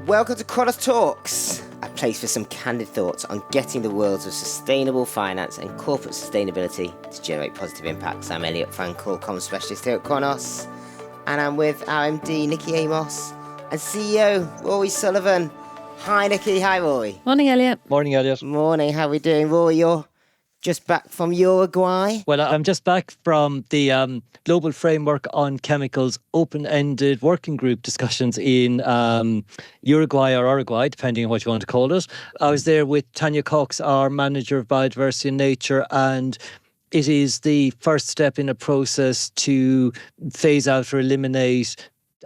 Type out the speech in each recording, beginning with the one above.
Welcome to Chronos Talks, a place for some candid thoughts on getting the worlds of sustainable finance and corporate sustainability to generate positive impacts. I'm Elliot Frankel, Comms Specialist here at Chronos, and I'm with our MD, Nicky, Amos, and CEO, Rory, Sullivan. Hi, Nicky. Hi, Rory. Morning, Elliot. Morning, Elliot. Morning. How are we doing? Rory, you're just back from Uruguay? Well, I'm just back from the Global Framework on Chemicals open-ended working group discussions in Uruguay or Uruguay, depending on what you want to call it. I was there with Tanya Cox, our Manager of Biodiversity and Nature, and it is the first step in a process to phase out or eliminate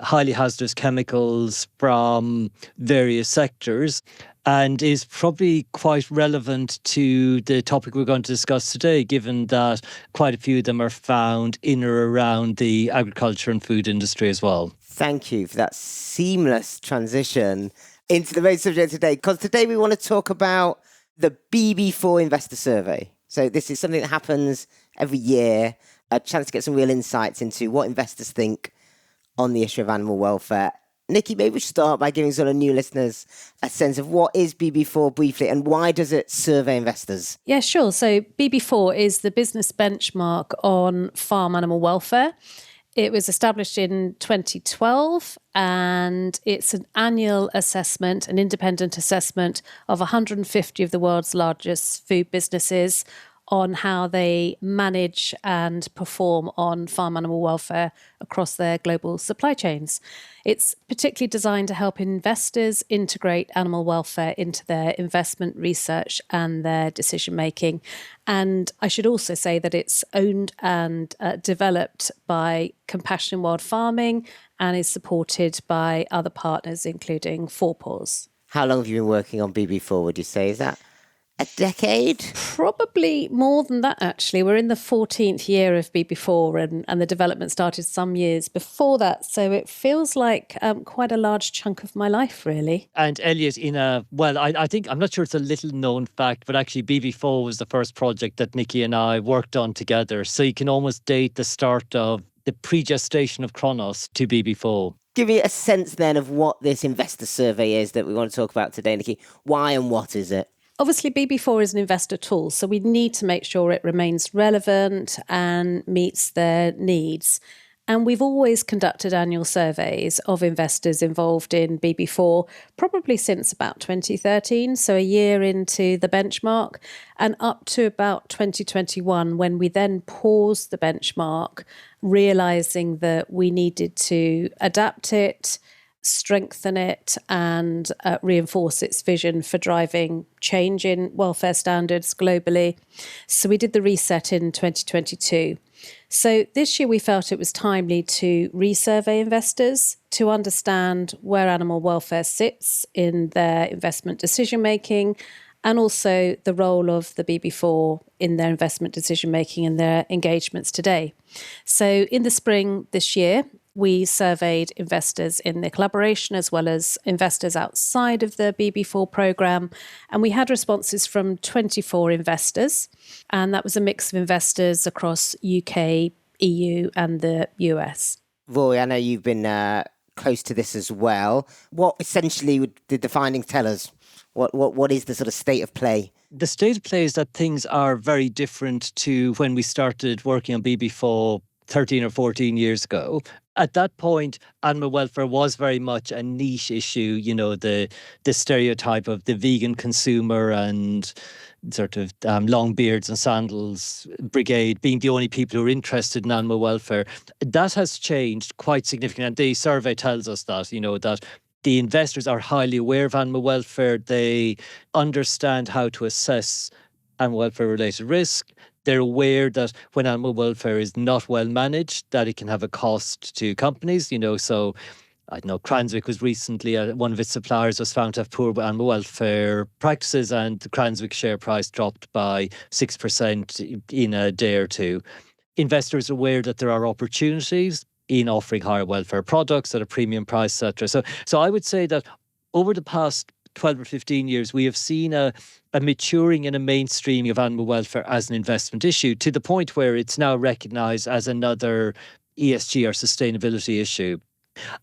highly hazardous chemicals from various sectors, and is probably quite relevant to the topic we're going to discuss today, given that quite a few of them are found in or around the agriculture and food industry as well. Thank you for that seamless transition into the main subject today, because today we want to talk about the BB4 Investor Survey. So this is something that happens every year, a chance to get some real insights into what investors think on the issue of animal welfare. Nicky, maybe we should start by giving sort of new listeners a sense of what is BB4 briefly and why does it survey investors? Yeah, sure. So BB4 is the business benchmark on farm animal welfare. It was established in 2012 and it's an annual assessment, an independent assessment of 150 of the world's largest food businesses on how they manage and perform on farm animal welfare across their global supply chains. It's particularly designed to help investors integrate animal welfare into their investment research and their decision making. And I should also say that it's owned and developed by Compassion in Wild Farming and is supported by other partners, including 4paws. How long have you been working on BB4, would you say? Is that a decade? Probably more than that, actually. We're in the 14th year of BB4 and the development started some years before that. So it feels like quite a large chunk of my life, really. And Elliot, I think, I'm not sure it's a little known fact, but actually BB4 was the first project that Nicky and I worked on together. So you can almost date the start of the pre-gestation of Chronos to BB4. Give me a sense then of what this investor survey is that we want to talk about today, Nicky. Why and what is it? Obviously, BB4 is an investor tool, so we need to make sure it remains relevant and meets their needs. And we've always conducted annual surveys of investors involved in BB4, probably since about 2013, so a year into the benchmark, and up to about 2021, when we then paused the benchmark, realising that we needed to adapt it, strengthen it and reinforce its vision for driving change in welfare standards globally. So we did the reset in 2022. So this year we felt it was timely to resurvey investors to understand where animal welfare sits in their investment decision making and also the role of the BB4 in their investment decision making and their engagements today. So in the spring this year, we surveyed investors in the collaboration as well as investors outside of the BB4 programme. And we had responses from 24 investors. And that was a mix of investors across UK, EU and the US. Rory, I know you've been close to this as well. What essentially did the findings tell us? What is the sort of state of play? The state of play is that things are very different to when we started working on BB4 13 or 14 years ago. At that point, animal welfare was very much a niche issue, you know, the stereotype of the vegan consumer and sort of long beards and sandals brigade being the only people who are interested in animal welfare. That has changed quite significantly. And the survey tells us that, you know, that the investors are highly aware of animal welfare. They understand how to assess animal welfare-related risk. They're aware that when animal welfare is not well managed, that it can have a cost to companies, you know. So, I know Cranswick was recently, one of its suppliers was found to have poor animal welfare practices and the Cranswick share price dropped by 6% in a day or two. Investors are aware that there are opportunities in offering higher welfare products at a premium price, etc. So I would say that over the past 12 or 15 years, we have seen a maturing and a mainstreaming of animal welfare as an investment issue to the point where it's now recognised as another ESG or sustainability issue.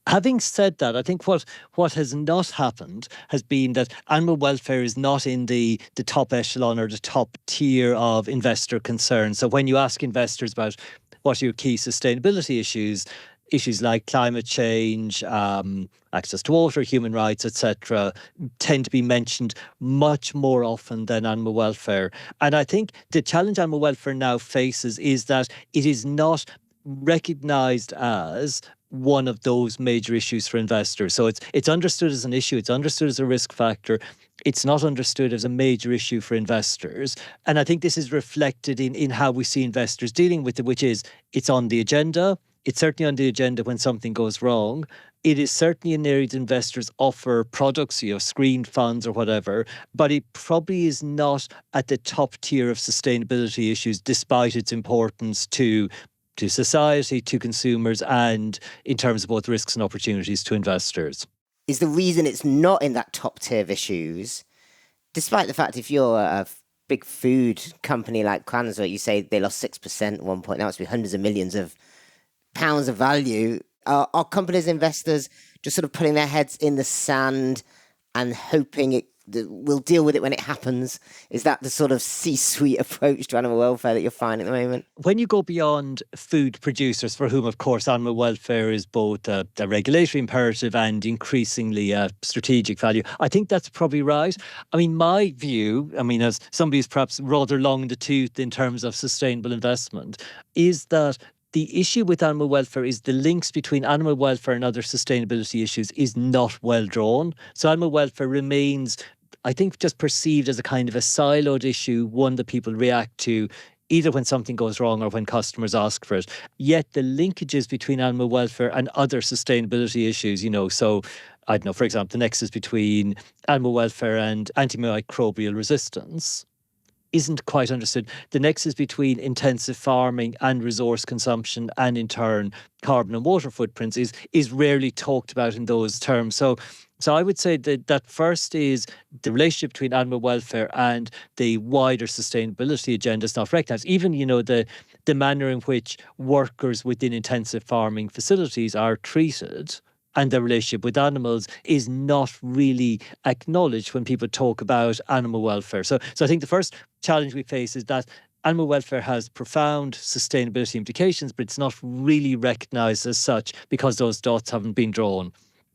Having said that, I think what has not happened has been that animal welfare is not in the top echelon or the top tier of investor concerns. So when you ask investors about what are your key sustainability issues like climate change, access to water, human rights, etc., tend to be mentioned much more often than animal welfare. And I think the challenge animal welfare now faces is that it is not recognised as one of those major issues for investors. So it's understood as an issue, it's understood as a risk factor. It's not understood as a major issue for investors. And I think this is reflected in how we see investors dealing with it, which is it's on the agenda. It's certainly on the agenda when something goes wrong. It is certainly an area that investors offer products, screened funds or whatever, but it probably is not at the top tier of sustainability issues, despite its importance to society, to consumers, and in terms of both risks and opportunities to investors. Is the reason it's not in that top tier of issues, despite the fact if you're a big food company like Chronos, you say they lost 6% at one point, now it's been hundreds of millions of pounds of value, are companies, investors just sort of putting their heads in the sand and hoping we'll deal with it when it happens? Is that the sort of C-suite approach to animal welfare that you're finding at the moment? When you go beyond food producers, for whom, of course, animal welfare is both a regulatory imperative and increasingly a strategic value, I think that's probably right. I mean, my view, as somebody who's perhaps rather long in the tooth in terms of sustainable investment, is that the issue with animal welfare is the links between animal welfare and other sustainability issues is not well drawn. So animal welfare remains, I think, just perceived as a kind of a siloed issue, one that people react to either when something goes wrong or when customers ask for it. Yet the linkages between animal welfare and other sustainability issues, so I don't know, for example, the nexus between animal welfare and antimicrobial resistance isn't quite understood. The nexus between intensive farming and resource consumption and in turn carbon and water footprints is rarely talked about in those terms. So I would say that first is the relationship between animal welfare and the wider sustainability agenda is not recognised. Even, the manner in which workers within intensive farming facilities are treated and their relationship with animals is not really acknowledged when people talk about animal welfare. So I think the first challenge we face is that animal welfare has profound sustainability implications, but it's not really recognised as such because those dots haven't been drawn.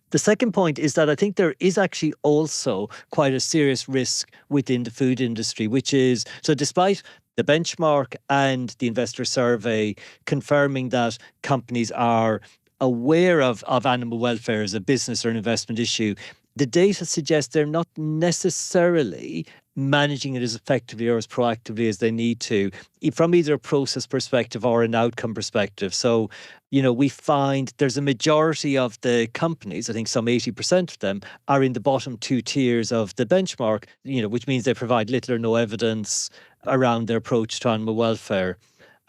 The second point is that I think there is actually also quite a serious risk within the food industry, which is, so despite the benchmark and the investor survey confirming that companies are aware of animal welfare as a business or an investment issue, the data suggests they're not necessarily managing it as effectively or as proactively as they need to, from either a process perspective or an outcome perspective. So, we find there's a majority of the companies, I think some 80% of them, are in the bottom two tiers of the benchmark, which means they provide little or no evidence around their approach to animal welfare.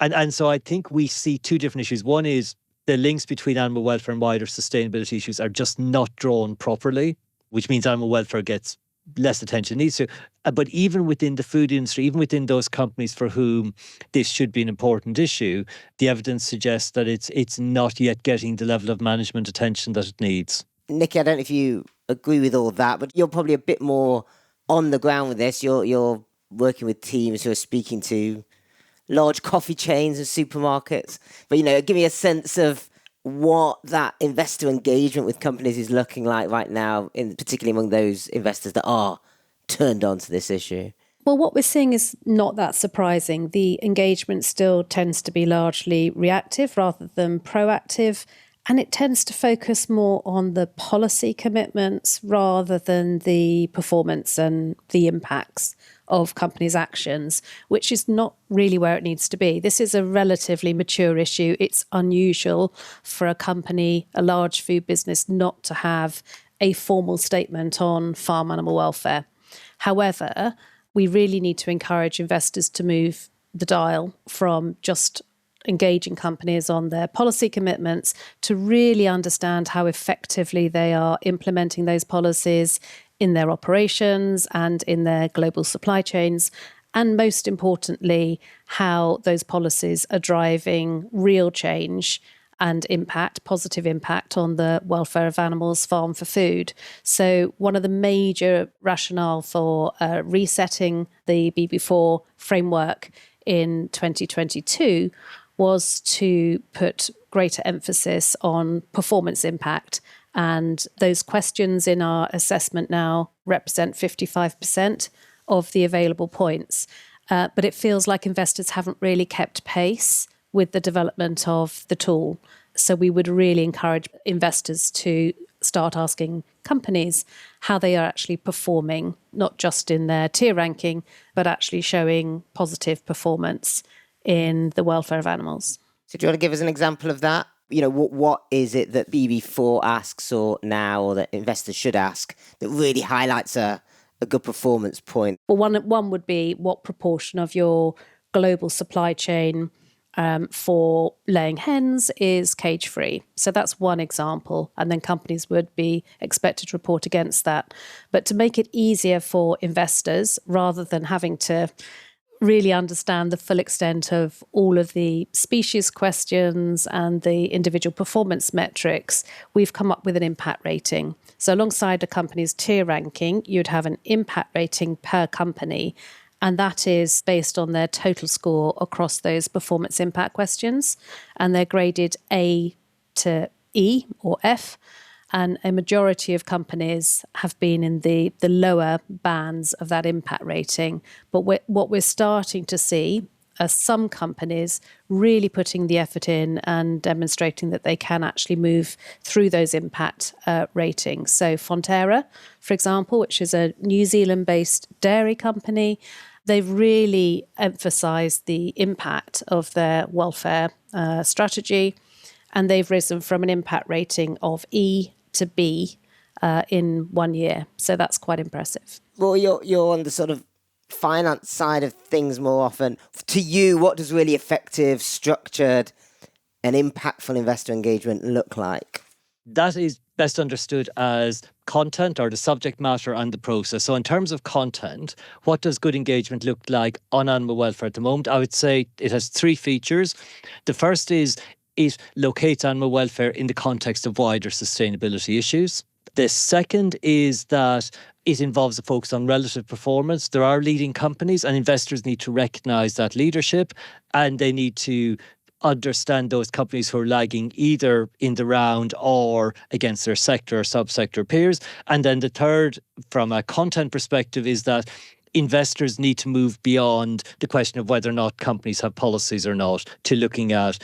And so I think we see two different issues. One is the links between animal welfare and wider sustainability issues are just not drawn properly, which means animal welfare gets less attention than it needs to. But even within the food industry, even within those companies for whom this should be an important issue, the evidence suggests that it's not yet getting the level of management attention that it needs. Nicky, I don't know if you agree with all that, but you're probably a bit more on the ground with this. You're working with teams who are speaking to large coffee chains and supermarkets. But, give me a sense of what that investor engagement with companies is looking like right now, particularly among those investors that are turned on to this issue. Well, what we're seeing is not that surprising. The engagement still tends to be largely reactive rather than proactive, and it tends to focus more on the policy commitments rather than the performance and the impacts of companies' actions, which is not really where it needs to be. This is a relatively mature issue. It's unusual for a company, a large food business, not to have a formal statement on farm animal welfare. However, we really need to encourage investors to move the dial from just engaging companies on their policy commitments to really understand how effectively they are implementing those policies in their operations and in their global supply chains, and most importantly, how those policies are driving real change and impact, positive impact on the welfare of animals farmed for food. So one of the major rationale for resetting the BB4 framework in 2022 was to put greater emphasis on performance impact. And those questions in our assessment now represent 55% of the available points. But it feels like investors haven't really kept pace with the development of the tool. So we would really encourage investors to start asking companies how they are actually performing, not just in their tier ranking, but actually showing positive performance in the welfare of animals. So do you want to give us an example of that? What is it that BB4 asks or that investors should ask that really highlights a good performance point? Well, one would be what proportion of your global supply chain for laying hens is cage-free. So that's one example. And then companies would be expected to report against that. But to make it easier for investors, rather than having to really understand the full extent of all of the species questions and the individual performance metrics, we've come up with an impact rating. So alongside a company's tier ranking, you'd have an impact rating per company, and that is based on their total score across those performance impact questions. And they're graded A to E or F. And a majority of companies have been in the lower bands of that impact rating. But what we're starting to see are some companies really putting the effort in and demonstrating that they can actually move through those impact ratings. So Fonterra, for example, which is a New Zealand-based dairy company, they've really emphasised the impact of their welfare strategy, and they've risen from an impact rating of E to B in 1 year. So that's quite impressive. Well, you're on the sort of finance side of things more often. To you, what does really effective, structured, and impactful investor engagement look like? That is best understood as content, or the subject matter and the process. So in terms of content, what does good engagement look like on animal welfare at the moment? I would say it has three features. The first is it locates animal welfare in the context of wider sustainability issues. The second is that it involves a focus on relative performance. There are leading companies, and investors need to recognise that leadership, and they need to understand those companies who are lagging either in the round or against their sector or subsector peers. And then the third, from a content perspective, is that investors need to move beyond the question of whether or not companies have policies or not to looking at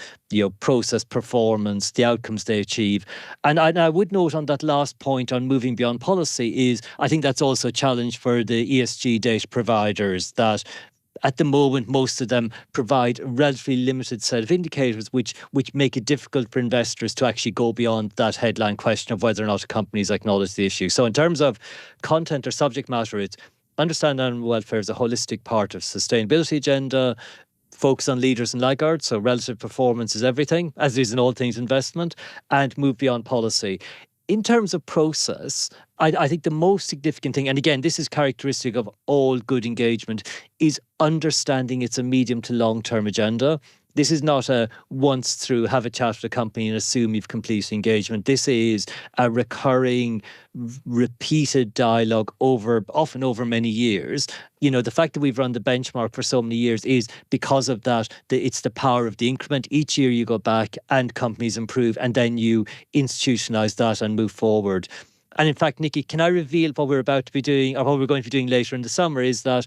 process performance, the outcomes they achieve. And I would note on that last point on moving beyond policy is I think that's also a challenge for the ESG data providers, that at the moment, most of them provide a relatively limited set of indicators which make it difficult for investors to actually go beyond that headline question of whether or not companies acknowledge the issue. So in terms of content or subject matter, it's understand animal welfare as a holistic part of sustainability agenda, focus on leaders and laggards, so relative performance is everything, as is in all things investment, and move beyond policy. In terms of process, I think the most significant thing, and again, this is characteristic of all good engagement, is understanding it's a medium to long-term agenda. This is not a once through, have a chat with a company and assume you've completed engagement. This is a recurring, repeated dialogue often over many years. The fact that we've run the benchmark for so many years is because of that. It's the power of the increment. Each year you go back and companies improve, and then you institutionalize that and move forward. And in fact, Nicky, can I reveal what we're about to be doing, or what we're going to be doing later in the summer, is that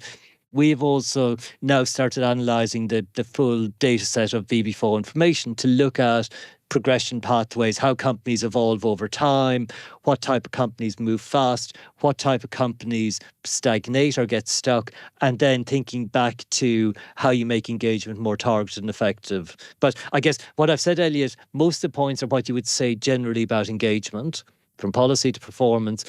we've also now started analysing the full data set of BB4 information to look at progression pathways, how companies evolve over time, what type of companies move fast, what type of companies stagnate or get stuck, and then thinking back to how you make engagement more targeted and effective. But I guess what I've said, Elliot, most of the points are what you would say generally about engagement, from policy to performance.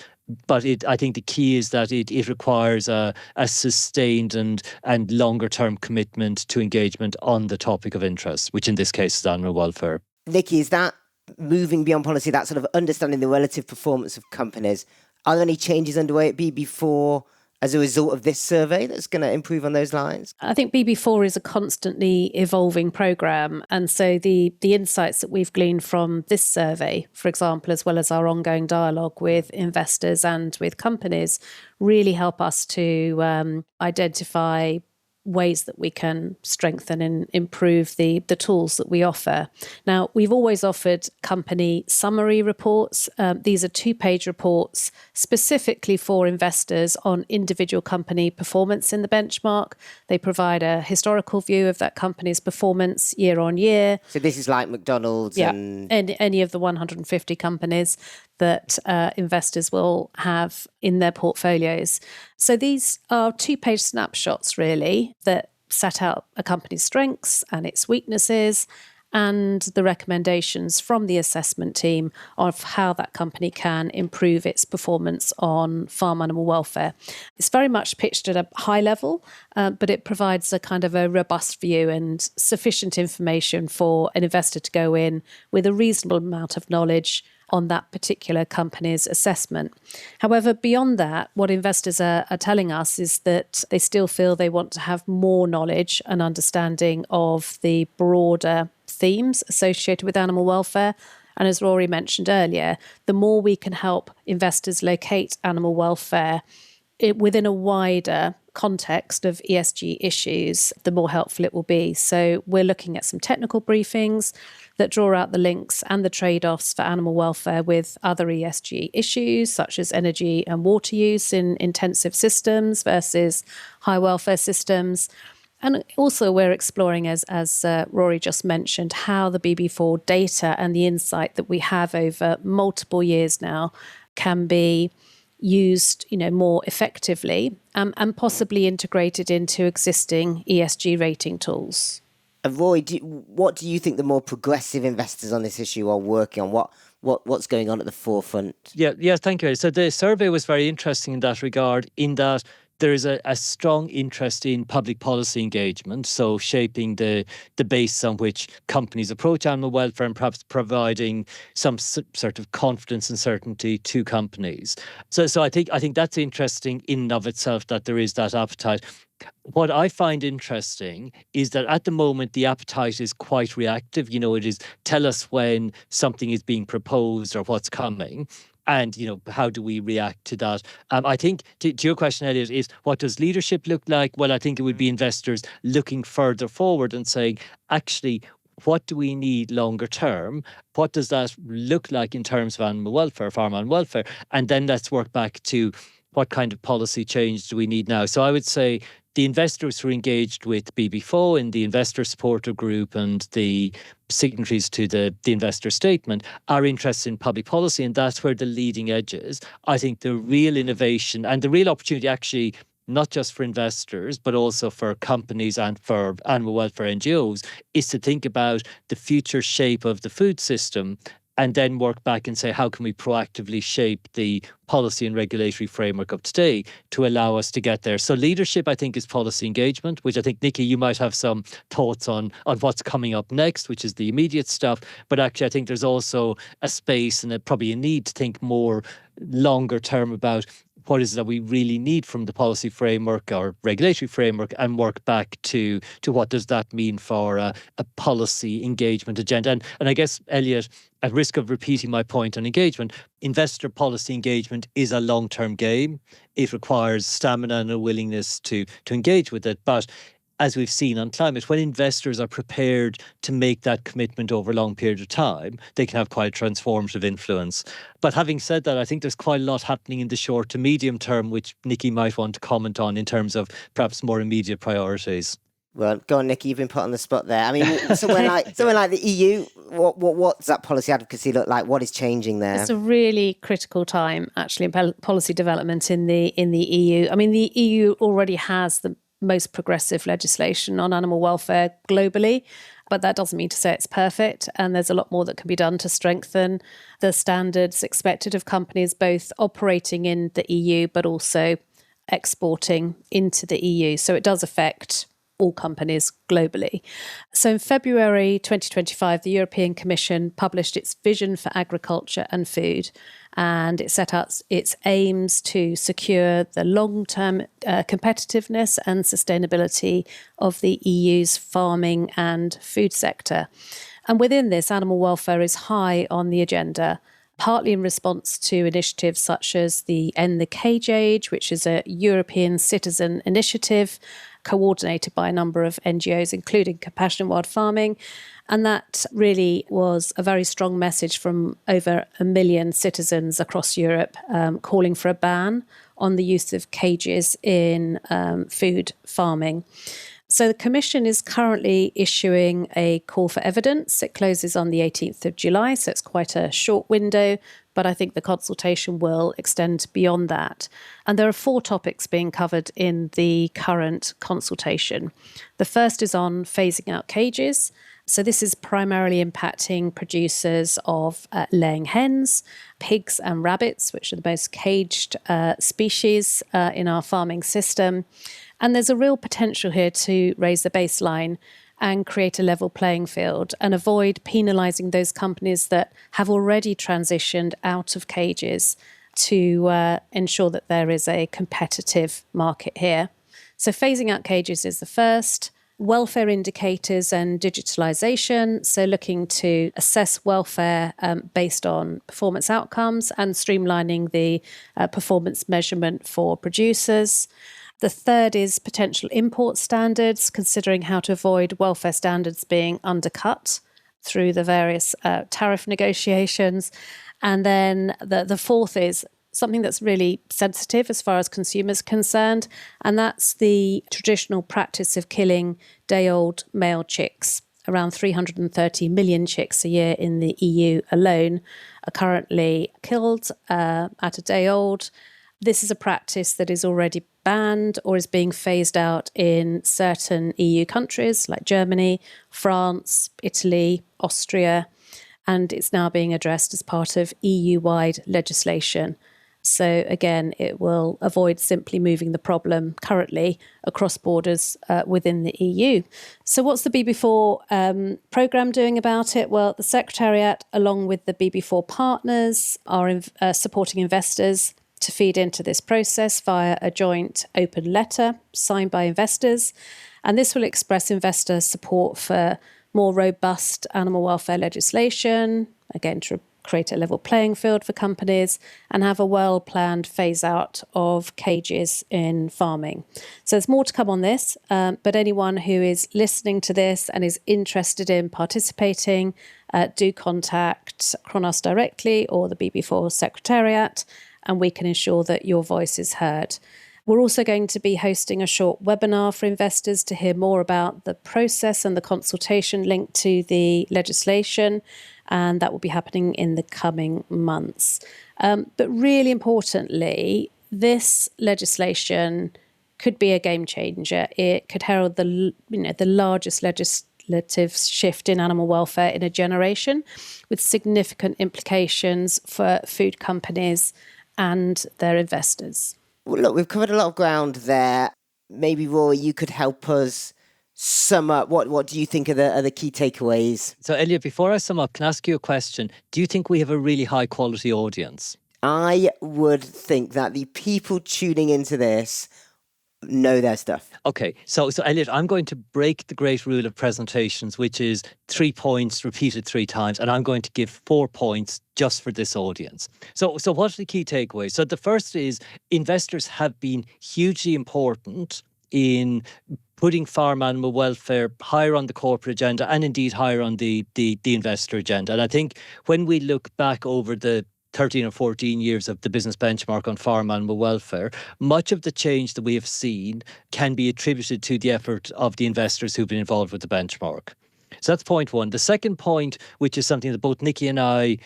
But I think the key is that it requires a sustained and longer-term commitment to engagement on the topic of interest, which in this case is animal welfare. Nicky, is that moving beyond policy, that sort of understanding the relative performance of companies? Are there any changes underway at BB4 as a result of this survey that's going to improve on those lines? I think BB4 is a constantly evolving programme. And so the insights that we've gleaned from this survey, for example, as well as our ongoing dialogue with investors and with companies, really help us to identify ways that we can strengthen and improve the tools that we offer. Now, we've always offered company summary reports. These are 2-page reports specifically for investors on individual company performance in the benchmark. They provide a historical view of that company's performance year on year. So this is like McDonald's and any of the 150 companies that investors will have in their portfolios. So these are 2-page snapshots, really, that set out a company's strengths and its weaknesses and the recommendations from the assessment team of how that company can improve its performance on farm animal welfare. It's very much pitched at a high level, but it provides a kind of a robust view and sufficient information for an investor to go in with a reasonable amount of knowledge on that particular company's assessment. However, beyond that, what investors are telling us is that they still feel they want to have more knowledge and understanding of the broader themes associated with animal welfare. And as Rory mentioned earlier, the more we can help investors locate animal welfare within a wider context of ESG issues, the more helpful it will be. So we're looking at some technical briefings that draw out the links and the trade-offs for animal welfare with other ESG issues, such as energy and water use in intensive systems versus high welfare systems. And also we're exploring, as Rory just mentioned, how the BB4 data and the insight that we have over multiple years now can be used, more effectively and possibly integrated into existing ESG rating tools. And Rory, what do you think the more progressive investors on this issue are working on? What's going on at the forefront? Yeah, thank you. So the survey was very interesting in that regard, in that there is a strong interest in public policy engagement, so shaping the base on which companies approach animal welfare and perhaps providing some sort of confidence and certainty to companies. So I think that's interesting in and of itself, that there is that appetite. What I find interesting is that at the moment the appetite is quite reactive. It is tell us when something is being proposed or what's coming. And, how do we react to that? I think to your question, Elliot, is what does leadership look like? Well, I think it would be investors looking further forward and saying, actually, what do we need longer term? What does that look like in terms of animal welfare, farm animal welfare? And then let's work back to what kind of policy change do we need now? So I would say the investors who are engaged with BB4 in the investor supporter group and the signatories to the investor statement are interested in public policy, and that's where the leading edge is. I think the real innovation and the real opportunity, actually, not just for investors, but also for companies and for animal welfare NGOs, is to think about the future shape of the food system and then work back and say, how can we proactively shape the policy and regulatory framework of today to allow us to get there? So leadership, I think, is policy engagement, which I think, Nicky, you might have some thoughts on what's coming up next, which is the immediate stuff. But actually, I think there's also a space and probably a need to think more longer term about what is it that we really need from the policy framework or regulatory framework, and work back to what does that mean for a policy engagement agenda. And I guess, Elliot, at risk of repeating my point on engagement, investor policy engagement is a long-term game. It requires stamina and a willingness to engage with it. But as we've seen on climate, when investors are prepared to make that commitment over a long period of time, they can have quite a transformative influence. But having said that, I think there's quite a lot happening in the short to medium term, which Nicky might want to comment on in terms of perhaps more immediate priorities. Well, go on, Nicky, you've been put on the spot there. I mean, somewhere like the EU, what does that policy advocacy look like? What is changing there? It's a really critical time, actually, in policy development in the EU. I mean, the EU already has the most progressive legislation on animal welfare globally, but that doesn't mean to say it's perfect. And there's a lot more that can be done to strengthen the standards expected of companies, both operating in the EU, but also exporting into the EU. So it does affect all companies globally. So in February 2025, the European Commission published its vision for agriculture and food. and it set out its aims to secure the long-term competitiveness and sustainability of the EU's farming and food sector. And within this, animal welfare is high on the agenda, partly in response to initiatives such as the End the Cage Age, which is a European citizen initiative coordinated by a number of NGOs, including Compassionate Wild Farming. And that really was a very strong message from over 1 million citizens across Europe calling for a ban on the use of cages in food farming. So the Commission is currently issuing a call for evidence. It closes on the 18th of July, so it's quite a short window, but I think the consultation will extend beyond that. And there are 4 topics being covered in the current consultation. The first is on phasing out cages. So this is primarily impacting producers of laying hens, pigs and rabbits, which are the most caged species in our farming system. And there's a real potential here to raise the baseline and create a level playing field and avoid penalising those companies that have already transitioned out of cages to ensure that there is a competitive market here. So phasing out cages is the first. Welfare indicators and digitalisation, so looking to assess welfare based on performance outcomes and streamlining the performance measurement for producers. The third is potential import standards, considering how to avoid welfare standards being undercut through the various tariff negotiations. And then the fourth is something that's really sensitive as far as consumers concerned, and that's the traditional practice of killing day-old male chicks. Around 330 million chicks a year in the EU alone are currently killed at a day old. This is a practice that is already banned or is being phased out in certain EU countries like Germany, France, Italy, Austria, and it's now being addressed as part of EU-wide legislation. So again, it will avoid simply moving the problem currently across borders within the EU. So what's the BB4 programme doing about it? Well, the Secretariat, along with the BB4 partners, are supporting investors to feed into this process via a joint open letter signed by investors. And this will express investor support for more robust animal welfare legislation, again, to create a level playing field for companies and have a well-planned phase-out of cages in farming. So there's more to come on this, but anyone who is listening to this and is interested in participating, do contact Chronos directly or the BB4 Secretariat, and we can ensure that your voice is heard. We're also going to be hosting a short webinar for investors to hear more about the process and the consultation linked to the legislation, and that will be happening in the coming months. But really importantly, this legislation could be a game changer. It could herald the largest legislative shift in animal welfare in a generation, with significant implications for food companies and their investors. Well, look, we've covered a lot of ground there. Maybe, Rory, you could help us sum up. What do you think are the key takeaways? So, Elliot, before I sum up, can I ask you a question? Do you think we have a really high quality audience? I would think that the people tuning into this know their stuff. Okay, so Elliot, I'm going to break the great rule of presentations, which is 3 points repeated 3 times, and I'm going to give 4 points just for this audience. So what are the key takeaways? So the first is investors have been hugely important in putting farm animal welfare higher on the corporate agenda and indeed higher on the investor agenda. And I think when we look back over the 13 or 14 years of the business benchmark on farm animal welfare, much of the change that we have seen can be attributed to the effort of the investors who've been involved with the benchmark. So that's point one. The second point, which is something that both Nicky and I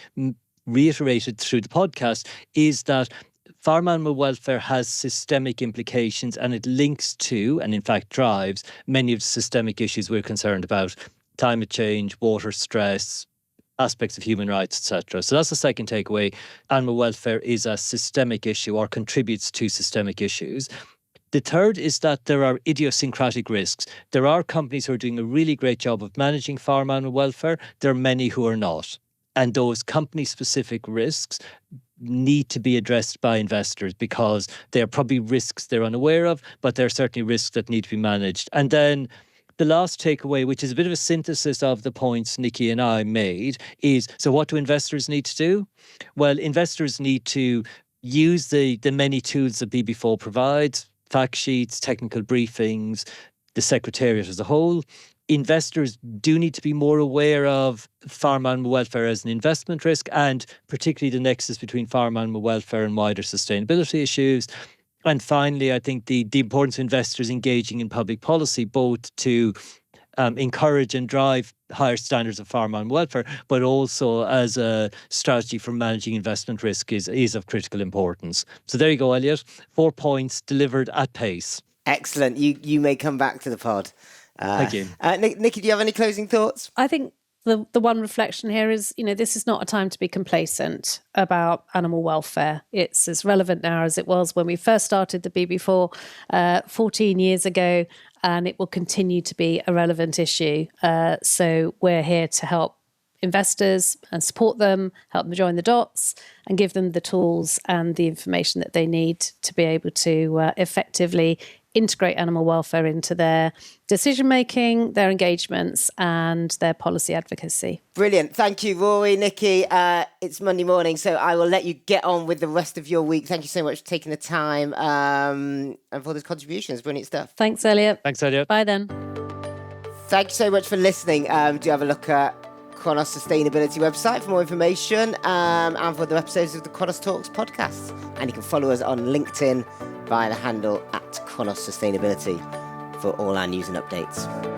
reiterated through the podcast, is that farm animal welfare has systemic implications, and it links to, and in fact drives, many of the systemic issues we're concerned about: climate change, water stress, aspects of human rights, etc. So that's the second takeaway. Animal welfare is a systemic issue or contributes to systemic issues. The third is that there are idiosyncratic risks. There are companies who are doing a really great job of managing farm animal welfare. There are many who are not. And those company-specific risks need to be addressed by investors because they're probably risks they're unaware of, but they're certainly risks that need to be managed. And then the last takeaway, which is a bit of a synthesis of the points Nicky and I made, is, so what do investors need to do? Well, investors need to use the many tools that BB4 provides, fact sheets, technical briefings, the Secretariat as a whole. Investors do need to be more aware of farm animal welfare as an investment risk, and particularly the nexus between farm animal welfare and wider sustainability issues. And finally, I think the importance of investors engaging in public policy, both to encourage and drive higher standards of farm animal welfare, but also as a strategy for managing investment risk is of critical importance. So there you go, Elliot. 4 points delivered at pace. Excellent. You may come back to the pod. Thank you. Nicky, do you have any closing thoughts? I think the one reflection here is, this is not a time to be complacent about animal welfare. It's as relevant now as it was when we first started the BB4 14 years ago, and it will continue to be a relevant issue. So we're here to help investors and support them, help them join the dots, and give them the tools and the information that they need to be able to effectively integrate animal welfare into their decision-making, their engagements, and their policy advocacy. Brilliant. Thank you, Rory, Nicky. It's Monday morning, so I will let you get on with the rest of your week. Thank you so much for taking the time and for those contributions. Brilliant stuff. Thanks, Elliot. Thanks, Elliot. Bye then. Thank you so much for listening. Do have a look at Chronos Sustainability website for more information and for other episodes of the Chronos Talks podcast. And you can follow us on LinkedIn via the handle @Chronos Sustainability for all our news and updates.